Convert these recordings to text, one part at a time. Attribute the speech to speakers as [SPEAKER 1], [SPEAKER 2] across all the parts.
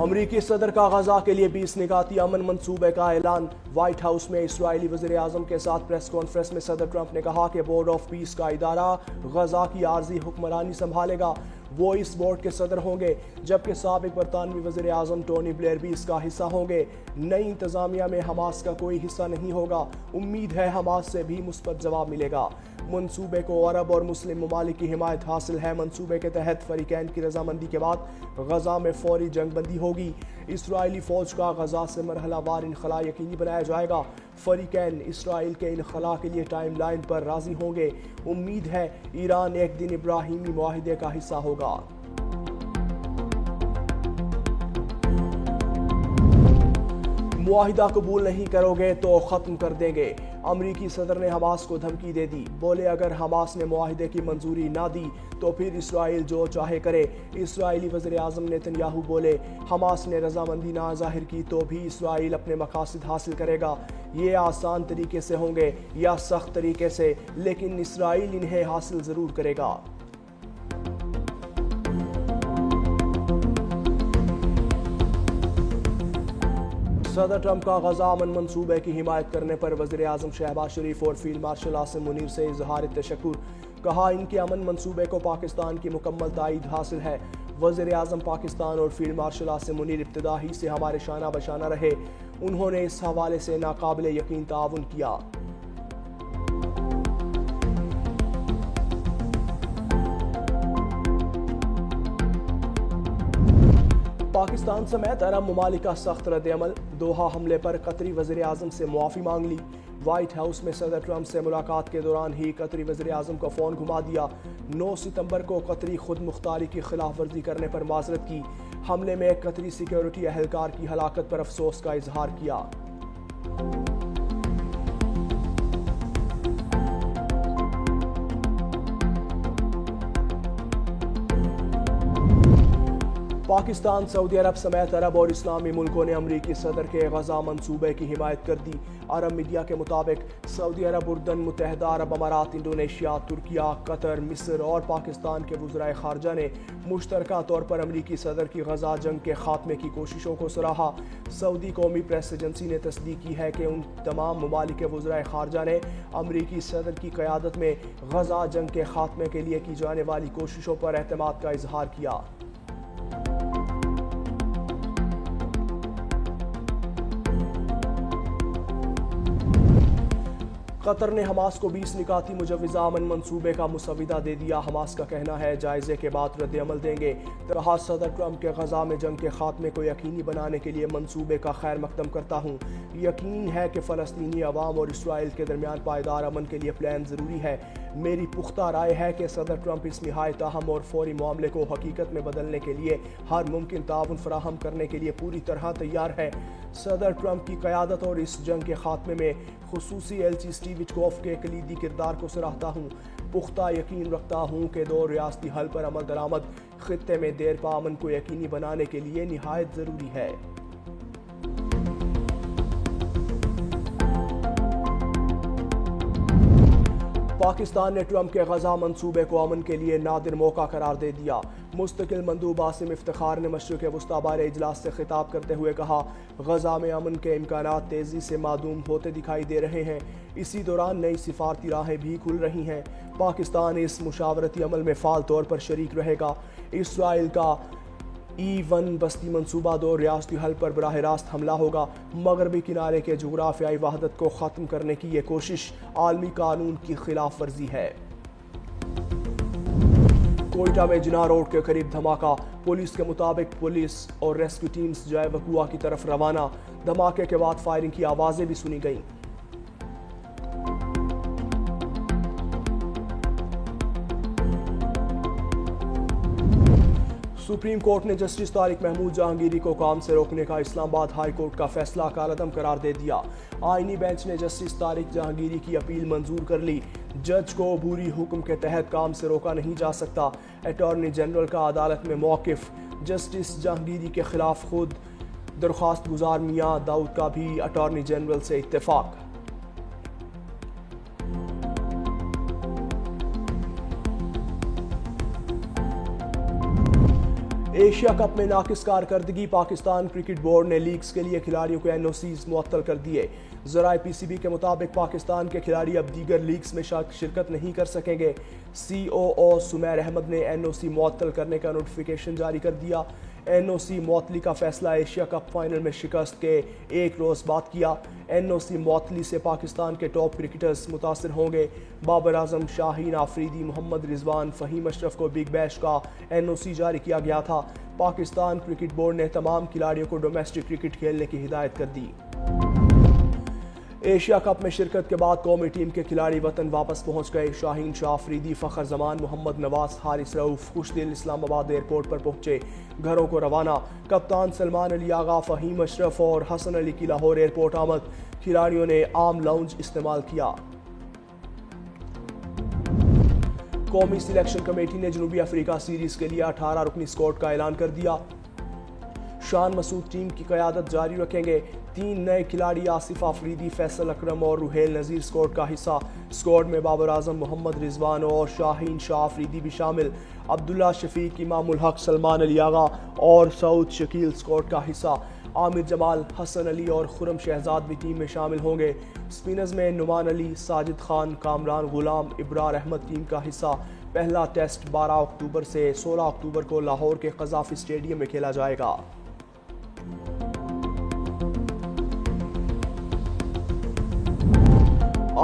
[SPEAKER 1] امریکی صدر کا غزہ کے لیے 20 نکاتی امن منصوبے کا اعلان۔ وائٹ ہاؤس میں اسرائیلی وزیر اعظم کے ساتھ پریس کانفرنس میں صدر ٹرمپ نے کہا کہ بورڈ آف پیس کا ادارہ غزہ کی عارضی حکمرانی سنبھالے گا۔ وہ اس بورڈ کے صدر ہوں گے، جبکہ سابق برطانوی وزیر اعظم ٹونی بلیئر بھی اس کا حصہ ہوں گے۔ نئی انتظامیہ میں حماس کا کوئی حصہ نہیں ہوگا۔ امید ہے حماس سے بھی مثبت جواب ملے گا۔ منصوبے کو عرب اور مسلم ممالک کی حمایت حاصل ہے۔ منصوبے کے تحت فریقین کی رضامندی کے بعد غزہ میں فوری جنگ بندی ہوگی۔ اسرائیلی فوج کا غزہ سے مرحلہ وار انخلاء یقینی بنایا جائے گا۔ فریقین اسرائیل کے انخلاء کے لیے ٹائم لائن پر راضی ہوں گے۔ امید ہے ایران ایک دن ابراہیمی معاہدے کا حصہ ہوگا۔ معاہدہ قبول نہیں کرو گے تو ختم کر دیں گے۔ امریکی صدر نے حماس کو دھمکی دے دی۔ بولے اگر حماس نے معاہدے کی منظوری نہ دی تو پھر اسرائیل جو چاہے کرے۔ اسرائیلی وزیر اعظم نیتن یاہو بولے حماس نے رضامندی نہ ظاہر کی تو بھی اسرائیل اپنے مقاصد حاصل کرے گا۔ یہ آسان طریقے سے ہوں گے یا سخت طریقے سے، لیکن اسرائیل انہیں حاصل ضرور کرے گا۔ صدر ٹرمپ کا غزہ امن منصوبے کی حمایت کرنے پر وزیر اعظم شہباز شریف اور فیلڈ مارشل عاصم منیر سے اظہار تشکر۔ کہا ان کے امن منصوبے کو پاکستان کی مکمل تائید حاصل ہے۔ وزیر اعظم پاکستان اور فیلڈ مارشل عاصم منیر ابتدا ہی سے ہمارے شانہ بشانہ رہے۔ انہوں نے اس حوالے سے ناقابل یقین تعاون کیا۔ پاکستان سمیت عرب ممالک کا سخت رد عمل۔ دوحہ حملے پر قطری وزیر اعظم سے معافی مانگ لی۔ وائٹ ہاؤس میں صدر ٹرمپ سے ملاقات کے دوران ہی قطری وزیر اعظم کا فون گھما دیا۔ 9 ستمبر کو قطری خود مختاری کی خلاف ورزی کرنے پر معذرت کی۔ حملے میں ایک قطری سیکیورٹی اہلکار کی ہلاکت پر افسوس کا اظہار کیا۔ پاکستان، سعودی عرب سمیت عرب اور اسلامی ملکوں نے امریکی صدر کے غزہ منصوبے کی حمایت کر دی۔ عرب میڈیا کے مطابق سعودی عرب، اردن، متحدہ عرب امارات، انڈونیشیا، ترکیہ، قطر، مصر اور پاکستان کے وزرائے خارجہ نے مشترکہ طور پر امریکی صدر کی غزہ جنگ کے خاتمے کی کوششوں کو سراہا۔ سعودی قومی پریس ایجنسی نے تصدیق کی ہے کہ ان تمام ممالک کے وزرائے خارجہ نے امریکی صدر کی قیادت میں غزہ جنگ کے خاتمے کے لیے کی جانے والی کوششوں پر اعتماد کا اظہار کیا۔ قطر نے حماس کو 20 نکاتی مجوزہ امن منصوبے کا مسودہ دے دیا۔ حماس کا کہنا ہے جائزے کے بعد رد عمل دیں گے۔ کہا صدر ٹرمپ کے غزہ میں جنگ کے خاتمے کو یقینی بنانے کے لیے منصوبے کا خیر مقدم کرتا ہوں۔ یقین ہے کہ فلسطینی عوام اور اسرائیل کے درمیان پائیدار امن کے لیے پلان ضروری ہے۔ میری پختہ رائے ہے کہ صدر ٹرمپ اس نہایت اہم اور فوری معاملے کو حقیقت میں بدلنے کے لیے ہر ممکن تعاون فراہم کرنے کے لیے پوری طرح تیار ہے۔ صدر ٹرمپ کی قیادت اور اس جنگ کے خاتمے میں خصوصی ایلچی اسٹیو وٹکوف کے کلیدی کردار کو سراہتا ہوں۔ پختہ یقین رکھتا ہوں کہ دو ریاستی حل پر عمل درآمد خطے میں دیر پا امن کو یقینی بنانے کے لیے نہایت ضروری ہے۔ پاکستان نے ٹرمپ کے غزہ منصوبے کو امن کے لیے نادر موقع قرار دے دیا۔ مستقل مندوب عاصم افتخار نے مشرق وسطیٰ بارے اجلاس سے خطاب کرتے ہوئے کہا غزہ میں امن کے امکانات تیزی سے معدوم ہوتے دکھائی دے رہے ہیں۔ اسی دوران نئی سفارتی راہیں بھی کھل رہی ہیں۔ پاکستان اس مشاورتی عمل میں فعال طور پر شریک رہے گا۔ اسرائیل کا E-1 بستی منصوبہ دو ریاستی حل پر براہ راست حملہ ہوگا۔ مغربی کنارے کے جغرافیائی وحدت کو ختم کرنے کی یہ کوشش عالمی قانون کی خلاف ورزی ہے۔ کوئٹہ میں جناح روڈ کے قریب دھماکہ۔ پولیس کے مطابق پولیس اور ریسکیو ٹیمز جائے وقوع کی طرف روانہ۔ دھماکے کے بعد فائرنگ کی آوازیں بھی سنی گئیں۔ سپریم کورٹ نے جسٹس طارق محمود جہانگیری کو کام سے روکنے کا اسلام آباد ہائی کورٹ کا فیصلہ کالعدم قرار دے دیا۔ آئینی بینچ نے جسٹس طارق جہانگیری کی اپیل منظور کر لی۔ جج کو عبوری حکم کے تحت کام سے روکا نہیں جا سکتا۔ اٹارنی جنرل کا عدالت میں موقف۔ جسٹس جہانگیری کے خلاف خود درخواست گزار میاں داؤد کا بھی اٹارنی جنرل سے اتفاق۔ ایک ایشیا کپ میں ناقص کارکردگی، پاکستان کرکٹ بورڈ نے لیگز کے لیے کھلاڑیوں کو NOCs معطل کر دیے۔ ذرائع PCB کے مطابق پاکستان کے کھلاڑی اب دیگر لیگز میں شرکت نہیں کر سکیں گے۔ COO سمیر احمد نے NOC معطل کرنے کا نوٹیفیکیشن جاری کر دیا۔ NOC معطلی کا فیصلہ ایشیا کپ فائنل میں شکست کے ایک روز بعد کیا۔ NOC معطلی سے پاکستان کے ٹاپ کرکٹرز متاثر ہوں گے۔ بابر اعظم، شاہین آفریدی، محمد رضوان، فہیم اشرف کو بگ بیش کا NOC جاری کیا گیا تھا۔ پاکستان کرکٹ بورڈ نے تمام کھلاڑیوں کو ڈومیسٹک کرکٹ کھیلنے کی ہدایت کر دی۔ ایشیا کپ میں شرکت کے بعد قومی ٹیم کے کھلاڑی وطن واپس پہنچ گئے۔ شاہین شاہ آفریدی، فخر زمان، محمد نواز، حارث رؤف خوشدل اسلام آباد ایئرپورٹ پر پہنچے۔ گھروں کو روانہ کپتان سلمان علی آغا، فہیم اشرف اور حسن علی کی لاہور ایئرپورٹ آمد۔ کھلاڑیوں نے عام لاؤنج استعمال کیا۔ قومی سلیکشن کمیٹی نے جنوبی افریقہ سیریز کے لیے 18 رکنی اسکواڈ کا اعلان کر دیا۔ شان مسعود ٹیم کی قیادت جاری رکھیں گے۔ 3 نئے کھلاڑی آصف آفریدی، فیصل اکرم اور روحیل نذیر اسکواڈ کا حصہ۔ اسکواڈ میں بابر اعظم، محمد رضوان اور شاہین شاہ آفریدی بھی شامل۔ عبداللہ شفیق، امام الحق، سلمان علی آغا اور سعود شکیل اسکواڈ کا حصہ۔ عامر جمال، حسن علی اور خرم شہزاد بھی ٹیم میں شامل ہوں گے۔ اسپنرز میں نعمان علی، ساجد خان، کامران غلام، ابرار احمد ٹیم کا حصہ۔ پہلا ٹیسٹ 12 اکتوبر سے 16 اکتوبر کو لاہور کے قذافی اسٹیڈیم میں کھیلا جائے گا۔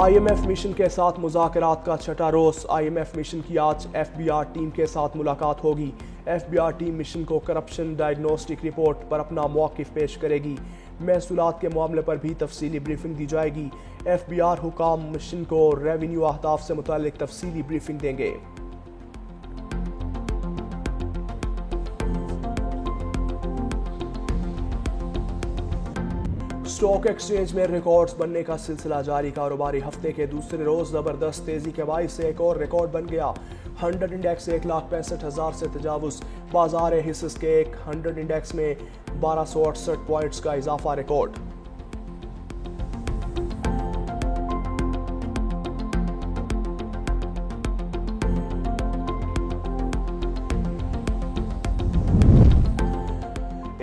[SPEAKER 1] IMF مشن کے ساتھ مذاکرات کا چھٹا روز۔ IMF مشن کی آج FBR ٹیم کے ساتھ ملاقات ہوگی۔ FBR ٹیم مشن کو کرپشن ڈائیگنوسٹک رپورٹ پر اپنا موقف پیش کرے گی۔ محصولات کے معاملے پر بھی تفصیلی بریفنگ دی جائے گی۔ FBR حکام مشن کو ریونیو اہداف سے متعلق تفصیلی بریفنگ دیں گے۔ اسٹاک ایکسچینج میں ریکارڈز بننے کا سلسلہ جاری۔ کاروباری ہفتے کے دوسرے روز زبردست تیزی کے باعث سے ایک اور ریکارڈ بن گیا۔ 100 انڈیکس 1,65,000 سے تجاوز۔ بازار حصص کے 100 انڈیکس میں 1268 پوائنٹس کا اضافہ ریکارڈ۔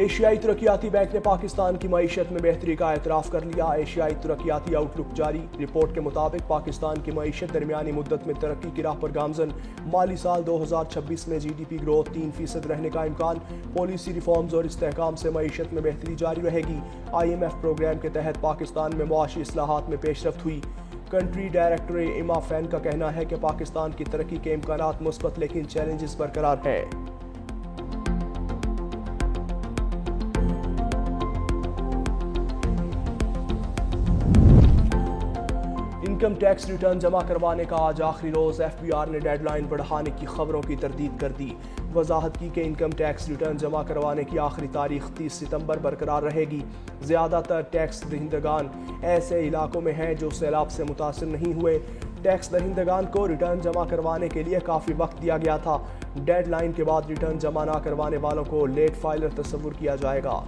[SPEAKER 1] ایشیائی ترقیاتی بینک نے پاکستان کی معیشت میں بہتری کا اعتراف کر لیا۔ ایشیائی ترقیاتی آؤٹ لک جاری۔ رپورٹ کے مطابق پاکستان کی معیشت درمیانی مدت میں ترقی کی راہ پر گامزن۔ مالی سال 2026 میں GDP گروتھ 3% رہنے کا امکان۔ پالیسی ریفارمز اور استحکام سے معیشت میں بہتری جاری رہے گی۔ IMF پروگرام کے تحت پاکستان میں معاشی اصلاحات میں پیش رفت ہوئی۔ کنٹری ڈائریکٹر ایما فین کا کہنا ہے کہ پاکستان کی ترقی کے امکانات مثبت لیکن چیلنجز برقرار ہیں۔ انکم ٹیکس ریٹرن جمع کروانے کا آج آخری روز۔ FBR نے ڈیڈ لائن بڑھانے کی خبروں کی تردید کر دی۔ وضاحت کی کہ انکم ٹیکس ریٹرن جمع کروانے کی آخری تاریخ 30 ستمبر برقرار رہے گی۔ زیادہ تر ٹیکس دہندگان ایسے علاقوں میں ہیں جو سیلاب سے متاثر نہیں ہوئے۔ ٹیکس دہندگان کو ریٹرن جمع کروانے کے لیے کافی وقت دیا گیا تھا۔ ڈیڈ لائن کے بعد ریٹرن جمع نہ کروانے والوں کو لیٹ فائلر تصور کیا جائے گا۔